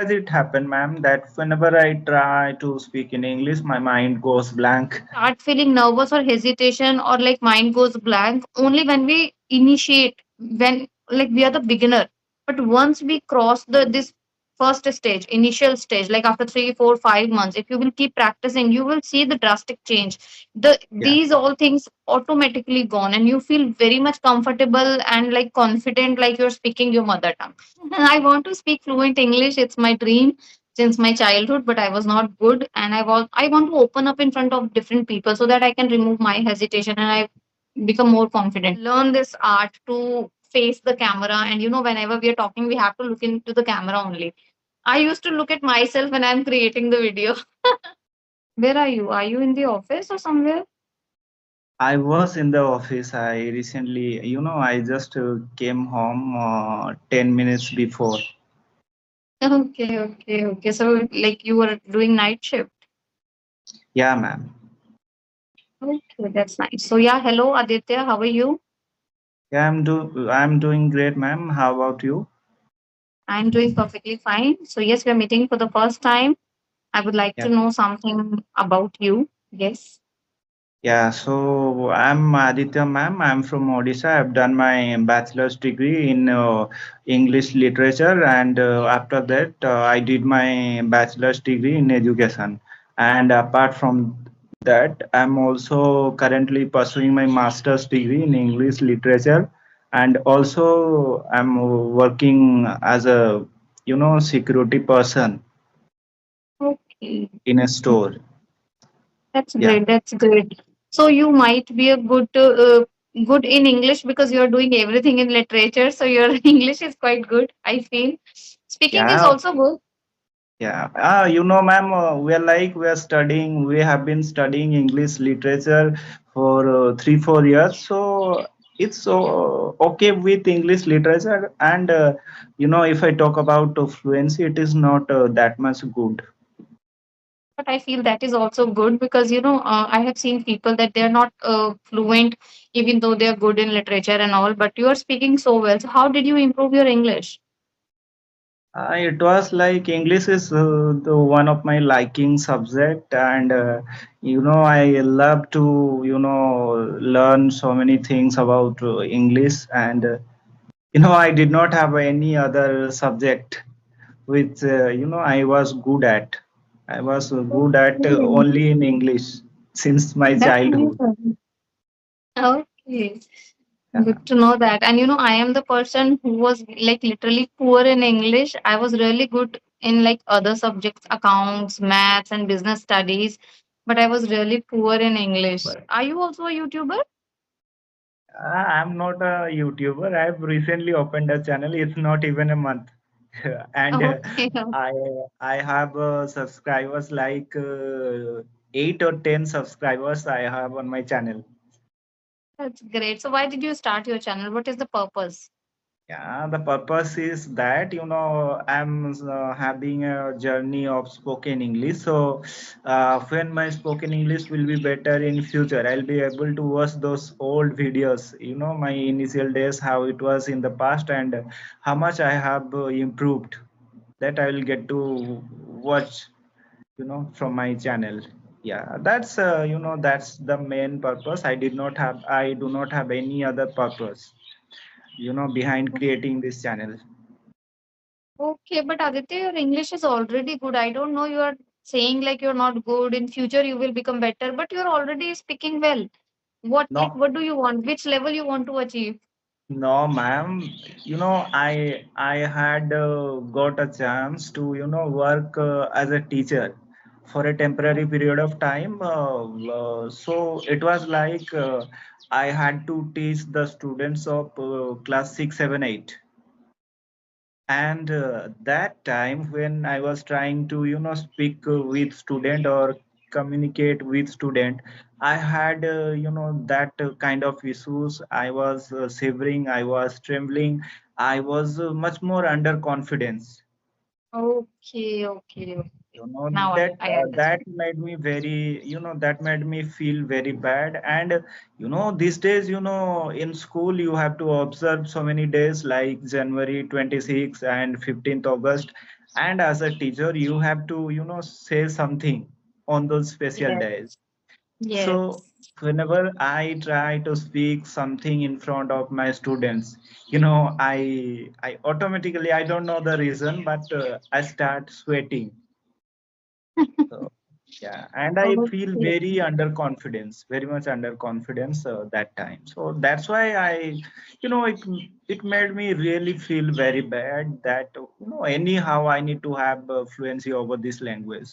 does it happen, ma'am, that whenever I try to speak in English, my mind goes blank? Start feeling nervous or hesitation or like mind goes blank only when we initiate, when like we are the beginner. But once we cross the this first stage, initial stage, like after 3 4 5 months, if you will keep practicing, you will see the drastic change. Yeah. These all things automatically gone and you feel very much comfortable and like confident, like you're speaking your mother tongue. I want to speak fluent English, it's my dream since my childhood, but I was not good, and I want to open up in front of different people so that I can remove my hesitation and I become more confident. Learn this art to face the camera, and whenever we are talking, we have to look into the camera only. I used to look at myself when I'm creating the video. Where are you? Are you in the office or somewhere? I was in the office. I recently, I just came home 10 minutes before. Okay, okay, okay. So like you were doing night shift. Yeah, ma'am. Okay, that's nice. So yeah, hello Aditya, how are you? Yeah, I'm doing great, ma'am. How about you? I'm doing perfectly fine. So yes, we are meeting for the first time. I would like Yeah. to know something about you. Yes. Yeah, so I'm Aditya, ma'am. I'm from Odisha. I've done my bachelor's degree in English literature, and after that, I did my bachelor's degree in education. And apart from that, I'm also currently pursuing my master's degree in English literature, and also I'm working as a security person Okay. in a store. That's Yeah. great. That's great. So you might be a good in English because you're doing everything in literature. So your English is quite good, I feel. Speaking is Yeah. also good. Yeah, ma'am, we are studying, we have been studying English literature for 3 4 years. So it's okay with English literature. And, if I talk about fluency, it is not that much good. But I feel that is also good because I have seen people that they're not fluent even though they're good in literature and all. But you are speaking so well. So how did you improve your English? It was like English is the one of my liking subject, and I love to learn so many things about English, and I did not have any other subject which I was good at. I was good at Okay. only in English since my That's childhood. nice. Okay. Yeah. Good to know that. And I am the person who was like literally poor in English. I was really good in like other subjects, accounts, maths, and business studies, but I was really poor in English. Are you also a YouTuber? I'm not a YouTuber. I've recently opened a channel. It's not even a month, and Okay, I I have subscribers like 8 or 10 subscribers I have on my channel. that's great. So why did you start your channel? What is the purpose? Yeah, the purpose is that I'm having a journey of spoken English. So when my spoken English will be better in future, I'll be able to watch those old videos. My initial days, how it was in the past, and how much I have improved. That I will get to watch, from my channel. Yeah, that's the main purpose. I do not have any other purpose behind creating this channel. Okay, but Aditya, your English is already good. I don't know, you are saying like you're not good. In future you will become better, but you're already speaking well. No, What do you want? Which level you want to achieve? no, ma'am. I had got a chance to work as a teacher for a temporary period of time. So it was like I had to teach the students of class 6 7 8. And that time when I was trying to speak with student or communicate with student, I had that kind of issues. I was shivering, I was trembling, I was much more under confidence. Okay, okay, okay. you know Now that I that understand. made me very that made me feel very bad. And these days, in school you have to observe so many days like January 26th and 15th August. And as a teacher, you have to, say something on those special Yes. days. So Yes. whenever I try to speak something in front of my students, I automatically, I don't know the reason, but I start sweating. So yeah, and I feel Okay. very underconfidence, very much underconfidence that time. So that's why it made me really feel very bad that anyhow I need to have fluency over this language.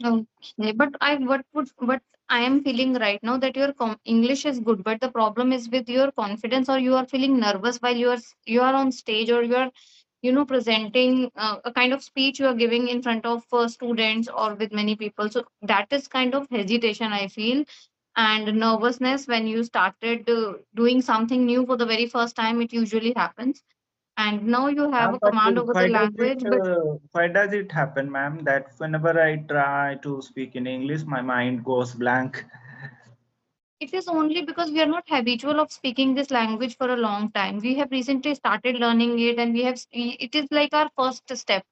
Okay, but what I am feeling right now that your English is good, but the problem is with your confidence, or you are feeling nervous while you are on stage, or you are presenting a kind of speech you are giving in front of students or with many people. So that is kind of hesitation I feel, and nervousness when you started doing something new for the very first time. It usually happens, and now you have a But command over the language, but why does it happen, ma'am, that whenever I try to speak in English, my mind goes blank? it is only because we are not habitual of speaking this language for a long time. We have recently started learning it, and it is like our first step.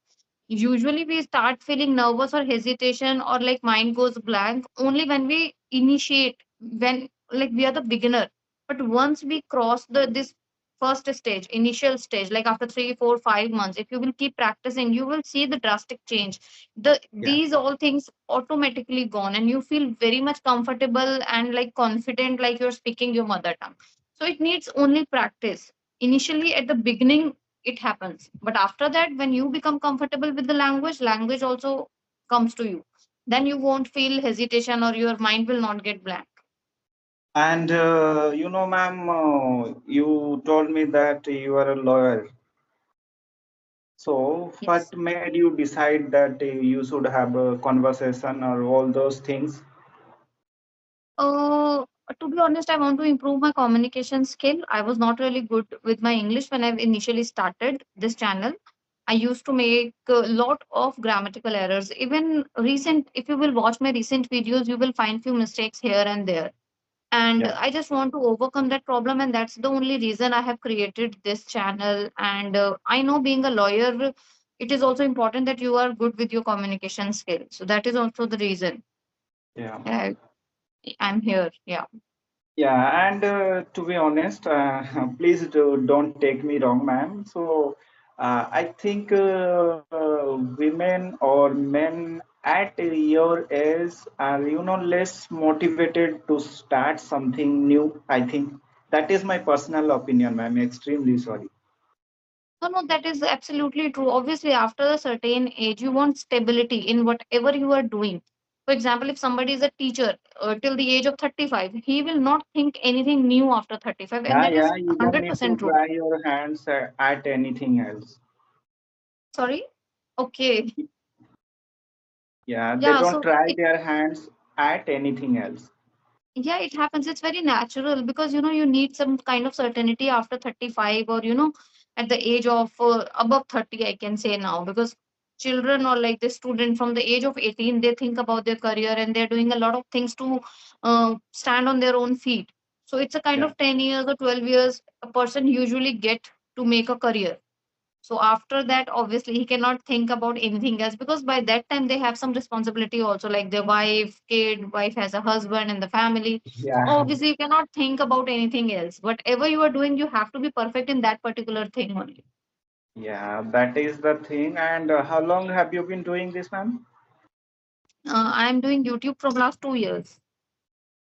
Usually, we start feeling nervous or hesitation or like mind goes blank only when we initiate, when like we are the beginner. But once we cross this first stage, initial stage, like after 3, 4, 5 months, if you will keep practicing, you will see the drastic change. Yeah. These all things automatically gone, and you feel very much comfortable and like confident, like you're speaking your mother tongue. So it needs only practice. Initially, at the beginning, it happens, but after that, when you become comfortable with the language also comes to you. Then you won't feel hesitation, or your mind will not get blank. And ma'am, you told me that you are a lawyer. So, Yes. what made you decide that you should have a conversation or all those things? Uh, to be honest, I want to improve my communication skill. I was not really good with my English when I initially started this channel. I used to make a lot of grammatical errors. Even recent, if you will watch my recent videos, you will find few mistakes here and there. And Yeah. I just want to overcome that problem, and that's the only reason I have created this channel. And I know being a lawyer, it is also important that you are good with your communication skill. So that is also the reason Yeah. uh, I'm here. Yeah. Yeah, and to be honest, please don't take me wrong, ma'am. So, I think women or men at your age are, less motivated to start something new. I think that is my personal opinion, ma'am. Extremely sorry. No, no, that is absolutely true. Obviously, after a certain age, you want stability in whatever you are doing. For example, if somebody is a teacher till the age of 35, he will not think anything new after 35, and Yeah, that is yeah, you don't need to 100% true. try your hands at anything else. Sorry? Okay. Yeah, they Yeah, don't so try their hands at anything else. yeah, it happens. It's very natural because you need some kind of certainty after 35, or at the age of above 30, I can say now, because children or like the student from the age of 18, they think about their career, and they're doing a lot of things to stand on their own feet. So it's a kind Yeah. of 10 years or 12 years a person usually get to make a career. So after that, obviously, he cannot think about anything else, because by that time they have some responsibility also, like their wife, kid, wife has a husband and the family. So Yeah. obviously, you cannot think about anything else. Whatever you are doing, you have to be perfect in that particular thing only. Yeah, that is the thing. And how long have you been doing this, ma'am? I am doing YouTube from last 2 years.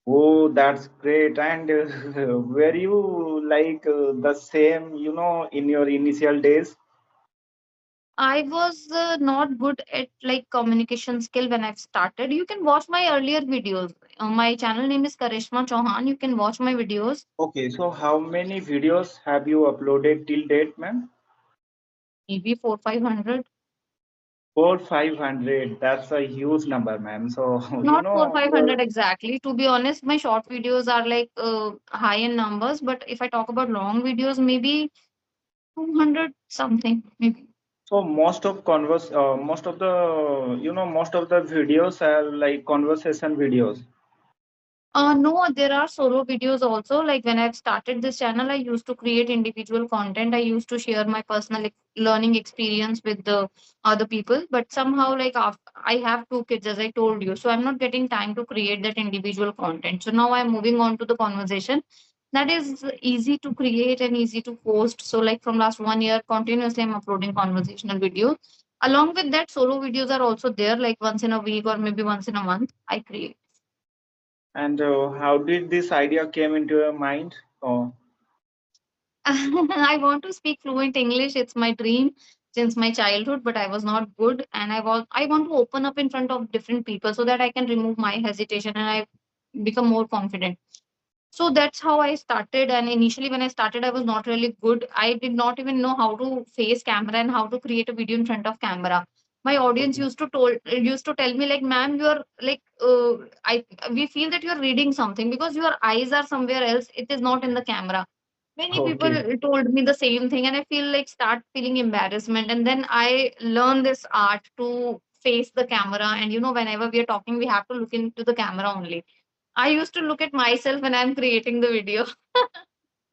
Oh, that's great. And were you like the same, in your initial days? I was not good at like communication skill when I've started. You can watch my earlier videos. My channel name is Karishma Chauhan. You can watch my videos. Okay, so how many videos have you uploaded till date, ma'am? Maybe 400, 500. Four, 500. That's a huge number, ma'am. So, Not 4, your 500 exactly. To be honest, my short videos are like high in numbers. But if I talk about long videos, maybe 200 something. Maybe. so most of the, most of the videos are like conversation videos. No, there are solo videos also. Like when I've started this channel, I used to create individual content. I used to share my personal learning experience with the other people. But somehow, like I have two kids, as I told you, so I'm not getting time to create that individual content. So now I'm moving on to the conversation. That is easy to create and easy to post. So like from last 1 year, continuously I'm uploading conversational videos. Along with that, solo videos are also there. Like once in a week or maybe once in a month, I create. And how did this idea came into your mind? Oh, I want to speak fluent English. It's my dream since my childhood, but I was not good. And I want to open up in front of different people so that I can remove my hesitation and I become more confident. So that's how I started. And initially, when I started, I was not really good. I did not even know how to face camera and how to create a video in front of camera. My audience okay. used to tell me like, "Ma'am, you're like, I we feel that you're reading something because your eyes are somewhere else. It is not in the camera." Many people Okay. told me the same thing, and I feel like start feeling embarrassment. And then I learned this art to face the camera. And whenever we are talking, we have to look into the camera only. I used to look at myself when I'm creating the video.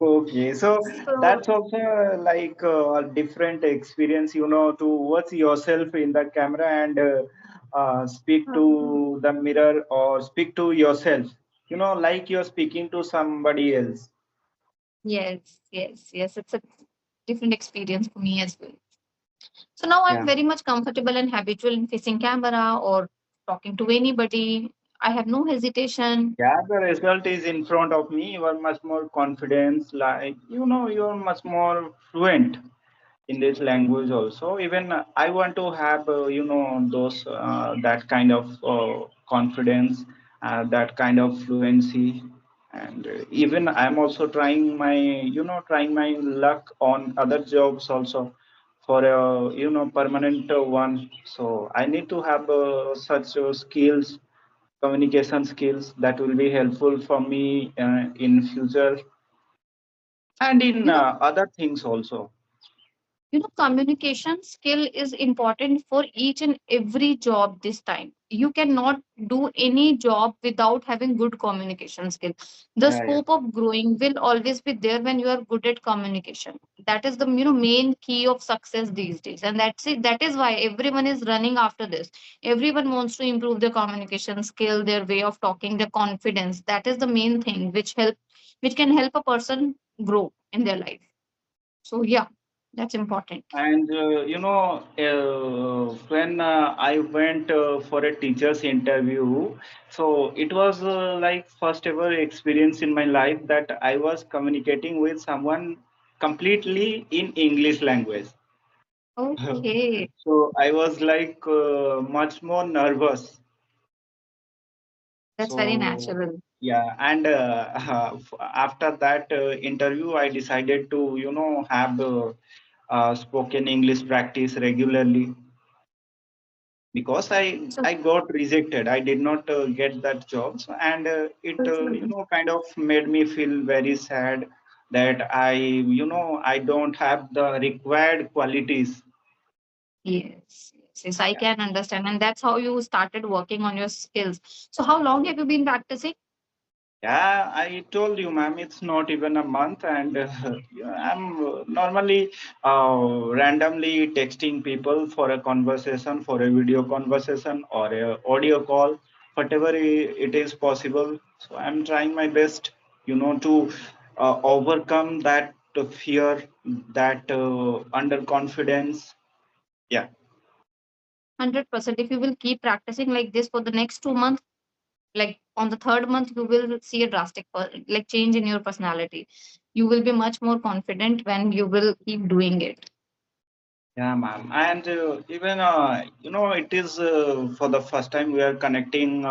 Okay, so So that's also like a different experience, to watch yourself in the camera and speak to the mirror or speak to yourself, like you're speaking to somebody else. yes, yes, yes. It's a different experience for me as well. So now I'm Yeah. very much comfortable and habitual in facing camera or talking to anybody. I have no hesitation. Yeah, the result is in front of me. You are much more confident, like, you're much more fluent in this language also. Even I want to have those that kind of confidence, that kind of fluency. And even I'm also trying my luck on other jobs also for a permanent one. So I need to have such skills, communication skills, that will be helpful for me in future and in You know, other things also. communication skill is important for each and every job this time. You cannot do any job without having good communication skill. The Yeah, yeah. scope of growing will always be there when you are good at communication. That is the main key of success these days. And that's it. That is why everyone is running after this. Everyone wants to improve their communication skill, their way of talking, their confidence. That is the main thing which can help a person grow in their life. So yeah, that's important. And when I went for a teacher's interview, so it was like first ever experience in my life that I was communicating with someone completely in English language. Okay, So I was like much more nervous. that's very So natural. yeah, and after that interview, I decided to have spoken English practice regularly, because So, I got rejected. I did not get that job. And it kind of made me feel very sad that I don't have the required qualities. yes, yes, yes, I can understand. And that's how you started working on your skills. So, how long have you been practicing? Yeah, I told you, ma'am, it's not even a month, and yeah, I'm normally randomly texting people for a conversation, for a video conversation, or a audio call, whatever it is possible. So I'm trying my best, to overcome that fear, that underconfidence. Yeah. 100%. If you will keep practicing like this for the next 2 months, like on the third month, you will see a drastic like change in your personality. You will be much more confident when you will keep doing it. Yeah, ma'am. And even it is for the first time we are connecting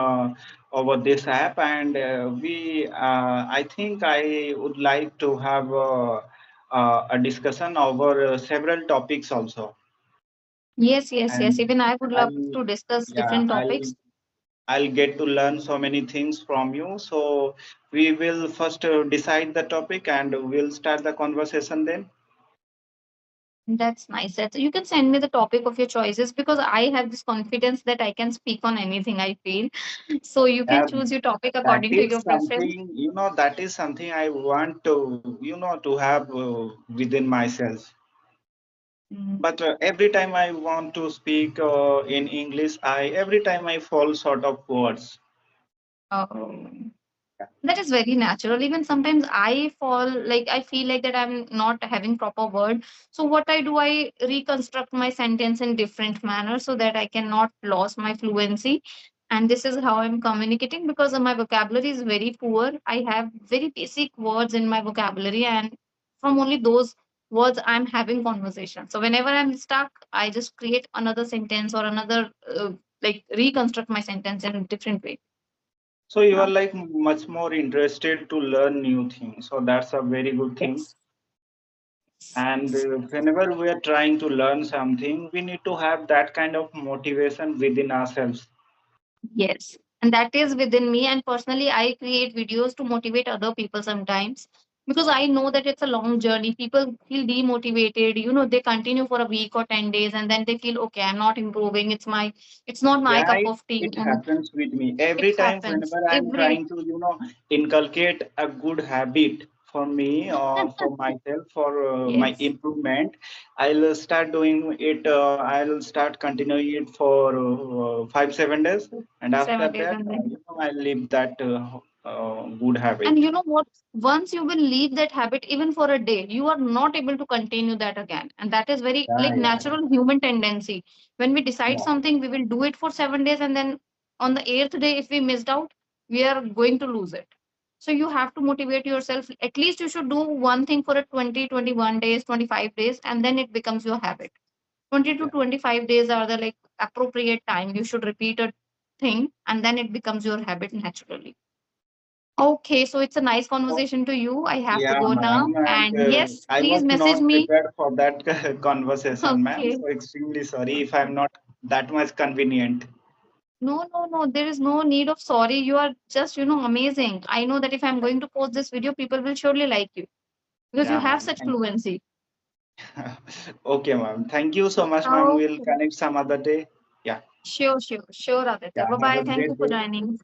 over this app, and I think I would like to have a discussion over several topics also. Yes, yes, yes. And Even I would love I'll, to discuss yeah, different topics. I'll get to learn so many things from you. So we will first decide the topic, and we'll start the conversation then. That's nice. That's, you can send me the topic of your choices because I have this confidence that I can speak on anything I feel. So you can Yeah, choose your topic that according to is your preference. something, that is something I want to, to have within myself. Mm. But every time I want to speak in English, every time I fall short of words. Oh. That is very natural. Even sometimes I fall, like I feel like that I'm not having proper word. So what I do, I reconstruct my sentence in different manner so that I cannot lose my fluency. And this is how I'm communicating because my vocabulary is very poor. I have very basic words in my vocabulary, and from only those words I'm having conversation. So whenever I'm stuck, I just create another sentence or another like reconstruct my sentence in a different way. So you are Yeah. like much more interested to learn new things. So that's a very good thing. Yes. And whenever we are trying to learn something, we need to have that kind of motivation within ourselves. Yes. And that is within me. And personally, I create videos to motivate other people sometimes because I know that it's a long journey. People feel demotivated. They continue for a week or 10 days and then they feel, okay, I'm not improving. It's not my Yeah, cup of tea. it And happens with me it every time happens whenever I'm every. trying to, inculcate a good habit for me or for myself for my Yes. improvement. I'll start doing it. I'll start continuing it for 5 7 days, and after 7 days that, and then. I'll leave that good And habit. you know what? Once you will leave that habit, even for a day, you are not able to continue that again. And that is very Yeah, like yeah, natural human tendency. When we decide yeah. something, we will do it for 7 days, and then on the eighth day, if we missed out, we are going to lose it. So you have to motivate yourself. At least you should do one thing for a 20, 21 days, 25 days, and then it becomes your habit. 20 to Yeah. 25 days are the like appropriate time. You should repeat a thing, and then it becomes your habit naturally. Okay, so it's a nice So, conversation to you. I have to yeah, go now. ma'am, and And yes, I please was message not me. prepared for that conversation, ma'am. Okay. So extremely sorry if I'm not that much convenient. No, no, no. There is no need of sorry. You are just, amazing. I know that if I'm going to post this video, people will surely like you because you Yeah, have ma'am. such fluency. Okay, ma'am. Thank you so much, ma'am. We'll Okay. connect some other day. Yeah. Sure, sure, sure, Aditya. Yeah. Bye Have bye. a Thank you great for day. joining.